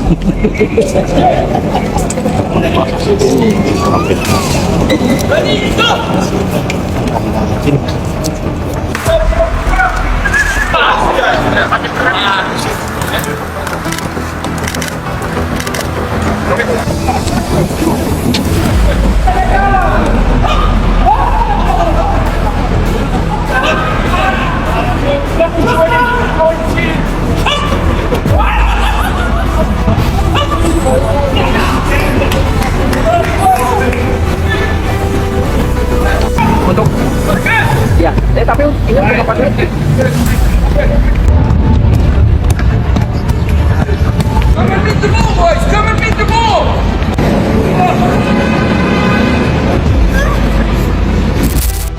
Untuk ya, tapi ingat untuk pakai. Come and beat the ball, boys! Come and beat the ball!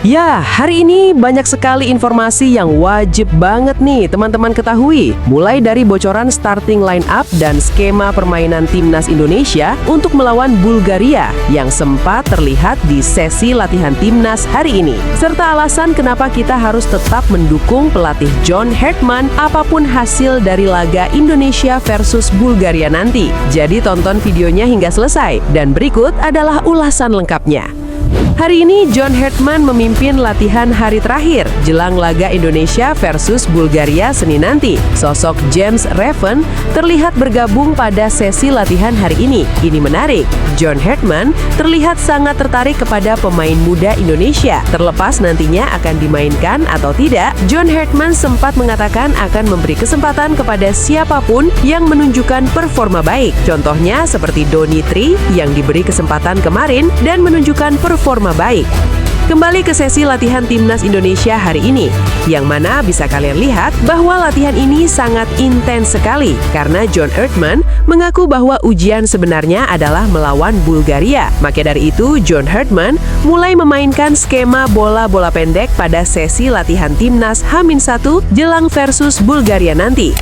Ya, hari ini banyak sekali informasi yang wajib banget nih teman-teman ketahui. Mulai dari bocoran starting line up dan skema permainan timnas Indonesia untuk melawan Bulgaria yang sempat terlihat di sesi latihan timnas hari ini. Serta alasan kenapa kita harus tetap mendukung pelatih John Herdman apapun hasil dari laga Indonesia versus Bulgaria nanti. Jadi tonton videonya hingga selesai. Dan berikut adalah ulasan lengkapnya. Hari ini John Herdman memimpin latihan hari terakhir jelang laga Indonesia versus Bulgaria Senin nanti. Sosok James Reven terlihat bergabung pada sesi latihan hari ini. Ini menarik, John Herdman terlihat sangat tertarik kepada pemain muda Indonesia. Terlepas nantinya akan dimainkan atau tidak, John Herdman sempat mengatakan akan memberi kesempatan kepada siapapun yang menunjukkan performa baik. Contohnya seperti Donny Tri yang diberi kesempatan kemarin dan menunjukkan performa baik. Kembali ke sesi latihan timnas Indonesia hari ini, yang mana bisa kalian lihat bahwa latihan ini sangat intens sekali karena John Herdman mengaku bahwa ujian sebenarnya adalah melawan Bulgaria. Maka dari itu, John Herdman mulai memainkan skema bola-bola pendek pada sesi latihan timnas H-1 jelang versus Bulgaria nanti.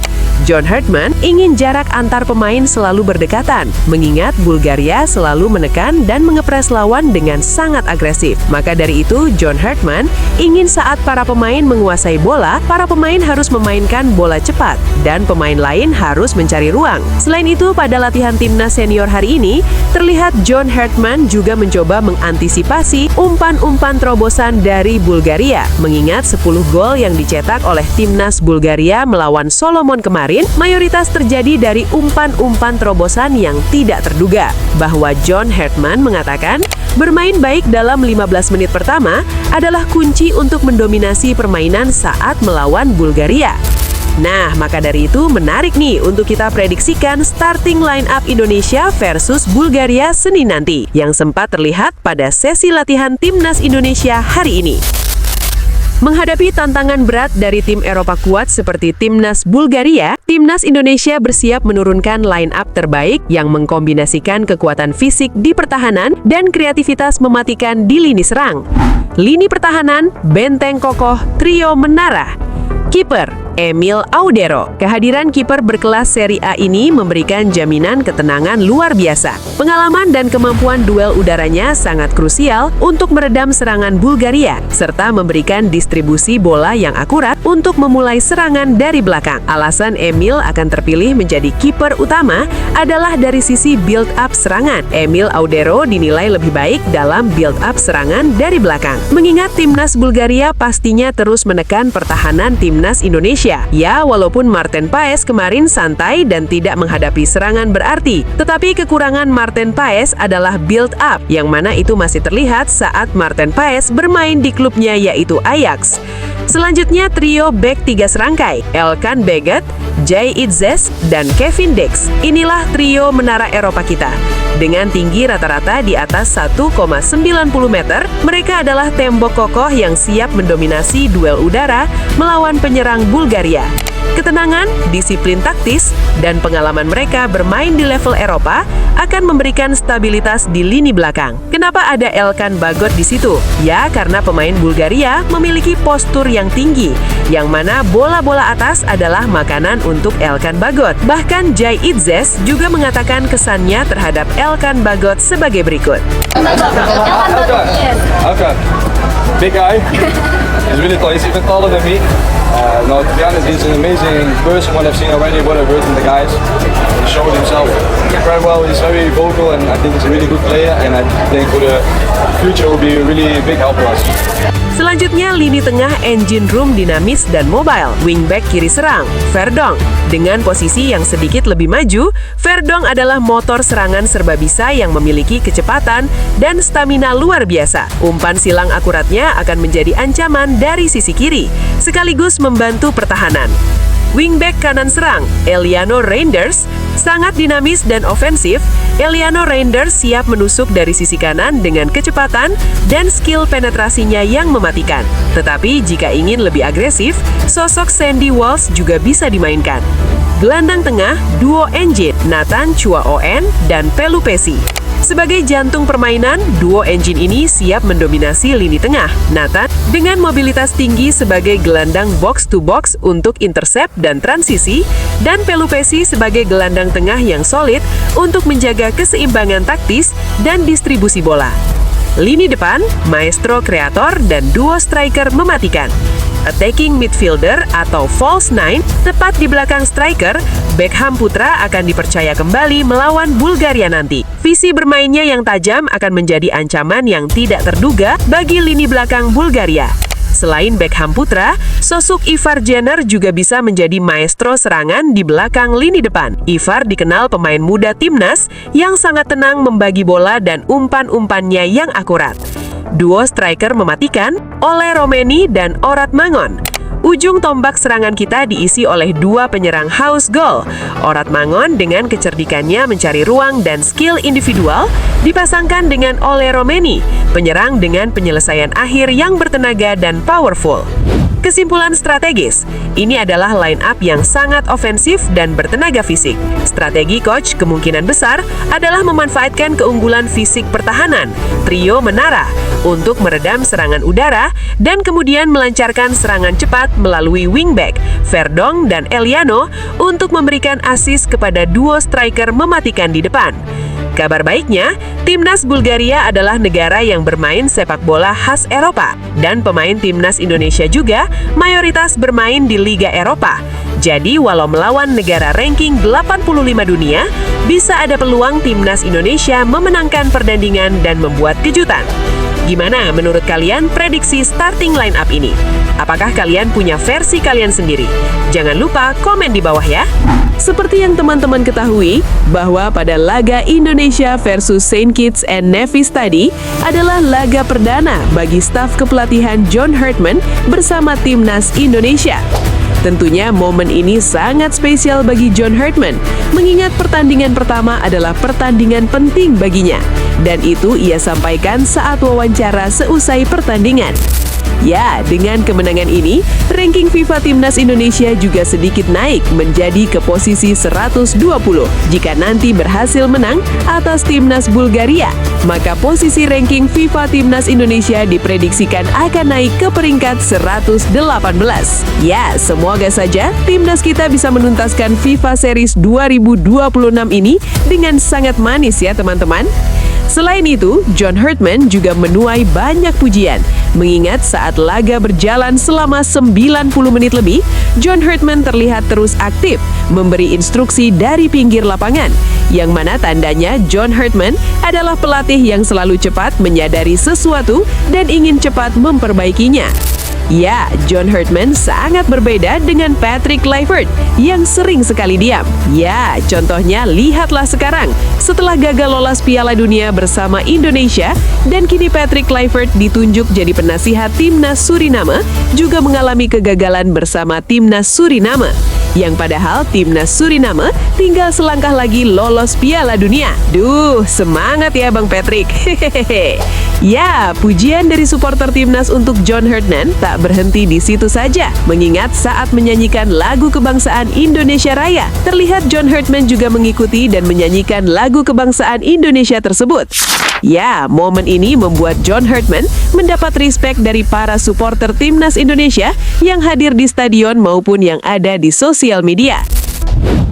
John Herdman ingin jarak antar pemain selalu berdekatan, mengingat Bulgaria selalu menekan dan mengepres lawan dengan sangat agresif. Maka dari itu, John Herdman ingin saat para pemain menguasai bola, para pemain harus memainkan bola cepat, dan pemain lain harus mencari ruang. Selain itu, pada latihan timnas senior hari ini, terlihat John Herdman juga mencoba mengantisipasi umpan-umpan terobosan dari Bulgaria. Mengingat 10 gol yang dicetak oleh timnas Bulgaria melawan Solomon kemarin, mayoritas terjadi dari umpan-umpan terobosan yang tidak terduga. Bahwa John Herdman mengatakan, bermain baik dalam 15 menit pertama adalah kunci untuk mendominasi permainan saat melawan Bulgaria. Nah, maka dari itu menarik nih untuk kita prediksikan starting line up Indonesia versus Bulgaria Senin nanti, yang sempat terlihat pada sesi latihan timnas Indonesia hari ini. Menghadapi tantangan berat dari tim Eropa kuat seperti timnas Bulgaria, timnas Indonesia bersiap menurunkan line-up terbaik yang mengkombinasikan kekuatan fisik di pertahanan dan kreativitas mematikan di lini serang. Lini pertahanan, benteng kokoh, trio menara. Kiper, Emil Audero. Kehadiran kiper berkelas Serie A ini memberikan jaminan ketenangan luar biasa. Pengalaman dan kemampuan duel udaranya sangat krusial untuk meredam serangan Bulgaria, serta memberikan distribusi bola yang akurat untuk memulai serangan dari belakang. Alasan Emil akan terpilih menjadi kiper utama adalah dari sisi build-up serangan. Emil Audero dinilai lebih baik dalam build-up serangan dari belakang. Mengingat timnas Bulgaria pastinya terus menekan pertahanan timnas Indonesia. Ya, walaupun Marten Paes kemarin santai dan tidak menghadapi serangan berarti, tetapi kekurangan Marten Paes adalah build up, yang mana itu masih terlihat saat Marten Paes bermain di klubnya yaitu Ajax. Selanjutnya trio back 3 serangkai, Elkan Baggett, Jay Itzes, dan Kevin Dix. Inilah trio menara Eropa kita. Dengan tinggi rata-rata di atas 1,90 meter, mereka adalah tembok kokoh yang siap mendominasi duel udara melawan penyerang Bulgaria. Ketenangan, disiplin taktis, dan pengalaman mereka bermain di level Eropa akan memberikan stabilitas di lini belakang. Kenapa ada Elkan Baggott di situ? Ya, karena pemain Bulgaria memiliki postur yang tinggi, yang mana bola-bola atas adalah makanan untuk Elkan Baggott. Bahkan Jay Itzes juga mengatakan kesannya terhadap Elkan Baggott sebagai berikut. Okay. Big guy. He's really tall. He's even taller than me. No, to be honest, he's an amazing person. What I've seen already, what I've heard from the guys. He showed himself very well. He's very vocal, and I think he's a really good player. And I think for the future will be a really big help for us. Selanjutnya, lini tengah engine room dinamis dan mobile. Wingback kiri serang, Verdonk. Dengan posisi yang sedikit lebih maju, Verdonk adalah motor serangan serba bisa yang memiliki kecepatan dan stamina luar biasa. Umpan silang akuratnya akan menjadi ancaman dari sisi kiri, sekaligus membantu pertahanan. Wingback kanan serang, Eliano Reinders, sangat dinamis dan ofensif. Eliano Reinders siap menusuk dari sisi kanan dengan kecepatan dan skill penetrasinya yang mematikan. Tetapi jika ingin lebih agresif, sosok Sandy Walsh juga bisa dimainkan. Gelandang tengah, duo engine, Nathan Chua On dan Pelu Pesi. Sebagai jantung permainan, duo engine ini siap mendominasi lini tengah. Nathan dengan mobilitas tinggi sebagai gelandang box-to-box untuk intercept dan transisi, dan Pelu Pesi sebagai gelandang tengah yang solid untuk menjaga keseimbangan taktis dan distribusi bola. Lini depan, maestro kreator dan duo striker mematikan. Attacking midfielder atau false nine, tepat di belakang striker, Beckham Putra akan dipercaya kembali melawan Bulgaria nanti. Visi bermainnya yang tajam akan menjadi ancaman yang tidak terduga bagi lini belakang Bulgaria. Selain Beckham Putra, sosok Ivar Jenner juga bisa menjadi maestro serangan di belakang lini depan. Ivar dikenal pemain muda timnas yang sangat tenang membagi bola dan umpan-umpannya yang akurat. Duo striker mematikan, Ole Romeni dan Orat Mangon. Ujung tombak serangan kita diisi oleh dua penyerang haus gol. Orat Mangon dengan kecerdikannya mencari ruang dan skill individual dipasangkan dengan Ole Romeni, penyerang dengan penyelesaian akhir yang bertenaga dan powerful. Kesimpulan strategis, ini adalah line up yang sangat ofensif dan bertenaga fisik. Strategi coach kemungkinan besar adalah memanfaatkan keunggulan fisik pertahanan, trio menara, untuk meredam serangan udara dan kemudian melancarkan serangan cepat melalui wingback, Verdonk dan Eliano untuk memberikan assist kepada duo striker mematikan di depan. Kabar baiknya, timnas Bulgaria adalah negara yang bermain sepak bola khas Eropa, dan pemain timnas Indonesia juga mayoritas bermain di Liga Eropa. Jadi walau melawan negara ranking 85 dunia, bisa ada peluang timnas Indonesia memenangkan pertandingan dan membuat kejutan. Gimana menurut kalian prediksi starting line up ini? Apakah kalian punya versi kalian sendiri? Jangan lupa komen di bawah ya. Seperti yang teman-teman ketahui, bahwa pada laga Indonesia versus Saint Kitts and Nevis tadi adalah laga perdana bagi staf kepelatihan John Hartman bersama timnas Indonesia. Tentunya momen ini sangat spesial bagi John Hartman, mengingat pertandingan pertama adalah pertandingan penting baginya. Dan itu ia sampaikan saat wawancara seusai pertandingan. Ya, dengan kemenangan ini, ranking FIFA Timnas Indonesia juga sedikit naik menjadi ke posisi 120. Jika nanti berhasil menang atas Timnas Bulgaria, maka posisi ranking FIFA Timnas Indonesia diprediksikan akan naik ke peringkat 118. Ya, semoga saja Timnas kita bisa menuntaskan FIFA Series 2026 ini dengan sangat manis ya teman-teman. Selain itu, John Hartman juga menuai banyak pujian, mengingat saat laga berjalan selama 90 menit lebih, John Hartman terlihat terus aktif, memberi instruksi dari pinggir lapangan, yang mana tandanya John Hartman adalah pelatih yang selalu cepat menyadari sesuatu dan ingin cepat memperbaikinya. Ya, John Hartman sangat berbeda dengan Patrick Kluivert yang sering sekali diam. Ya, contohnya lihatlah sekarang, setelah gagal lolos Piala Dunia bersama Indonesia, dan kini Patrick Kluivert ditunjuk jadi penasihat Timnas Suriname, juga mengalami kegagalan bersama Timnas Suriname. Yang padahal Timnas Suriname tinggal selangkah lagi lolos Piala Dunia. Duh, semangat ya Bang Patrick. Hehehe. Ya, pujian dari supporter Timnas untuk John Hartman tak berhenti di situ saja. Mengingat saat menyanyikan lagu kebangsaan Indonesia Raya, terlihat John Hartman juga mengikuti dan menyanyikan lagu kebangsaan Indonesia tersebut. Ya, momen ini membuat John Hartman mendapat respect dari para supporter Timnas Indonesia yang hadir di stadion maupun yang ada di sosial media.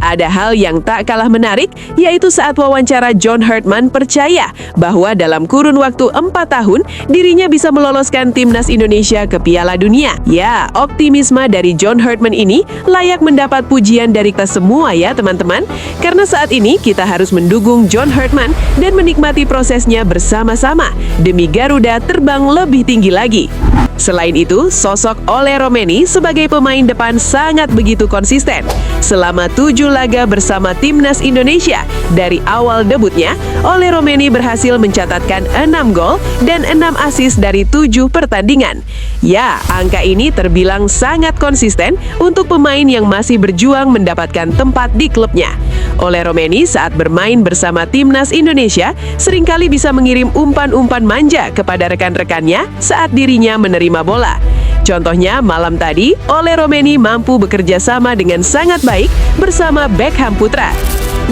Ada hal yang tak kalah menarik, yaitu saat wawancara John Herdman percaya bahwa dalam kurun waktu 4 tahun, dirinya bisa meloloskan timnas Indonesia ke Piala Dunia. Ya, optimisme dari John Herdman ini layak mendapat pujian dari kita semua ya teman-teman. Karena saat ini kita harus mendukung John Herdman dan menikmati prosesnya bersama-sama demi Garuda terbang lebih tinggi lagi. Selain itu, sosok Ole Romeni sebagai pemain depan sangat begitu konsisten. Selama 7 laga bersama timnas Indonesia, dari awal debutnya, Ole Romeni berhasil mencatatkan 6 gol dan 6 assist dari 7 pertandingan. Ya, angka ini terbilang sangat konsisten untuk pemain yang masih berjuang mendapatkan tempat di klubnya. Ole Romeni saat bermain bersama timnas Indonesia seringkali bisa mengirim umpan-umpan manja kepada rekan-rekannya saat dirinya menerima bola. Contohnya malam tadi, Ole Romeni mampu bekerja sama dengan sangat baik bersama Beckham Putra.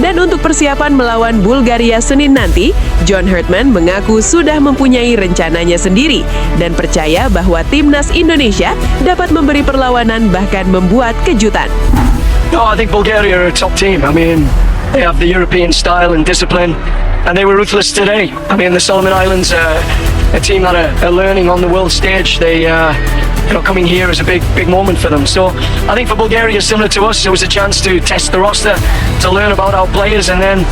Dan untuk persiapan melawan Bulgaria Senin nanti, John Herdman mengaku sudah mempunyai rencananya sendiri dan percaya bahwa timnas Indonesia dapat memberi perlawanan bahkan membuat kejutan. No, I think Bulgaria are a top team. I mean, they have the European style and discipline, and they were ruthless today. I mean, the Solomon Islands are a team that are learning on the world stage. They, coming here is a big moment for them. So I think for Bulgaria, similar to us, it was a chance to test the roster, to learn about our players, and then,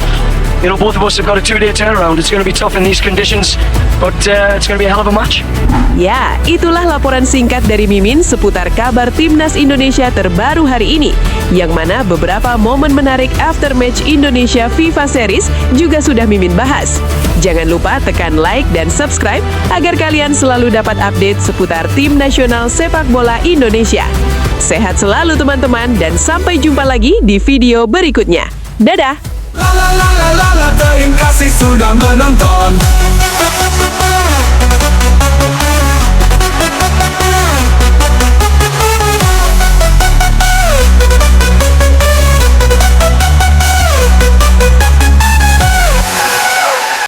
both of us have got a 2-day turnaround. It's going to be tough in these conditions, but it's going to be a hell of a match. Ya, itulah laporan singkat dari Mimin seputar kabar timnas Indonesia terbaru hari ini, yang mana beberapa momen menarik after match Indonesia FIFA Series juga sudah Mimin bahas. Jangan lupa tekan like dan subscribe agar kalian selalu dapat update seputar tim nasional sepak bola Indonesia. Sehat selalu teman-teman dan sampai jumpa lagi di video berikutnya. Dadah! La la la la la la, terima kasih sudah menonton.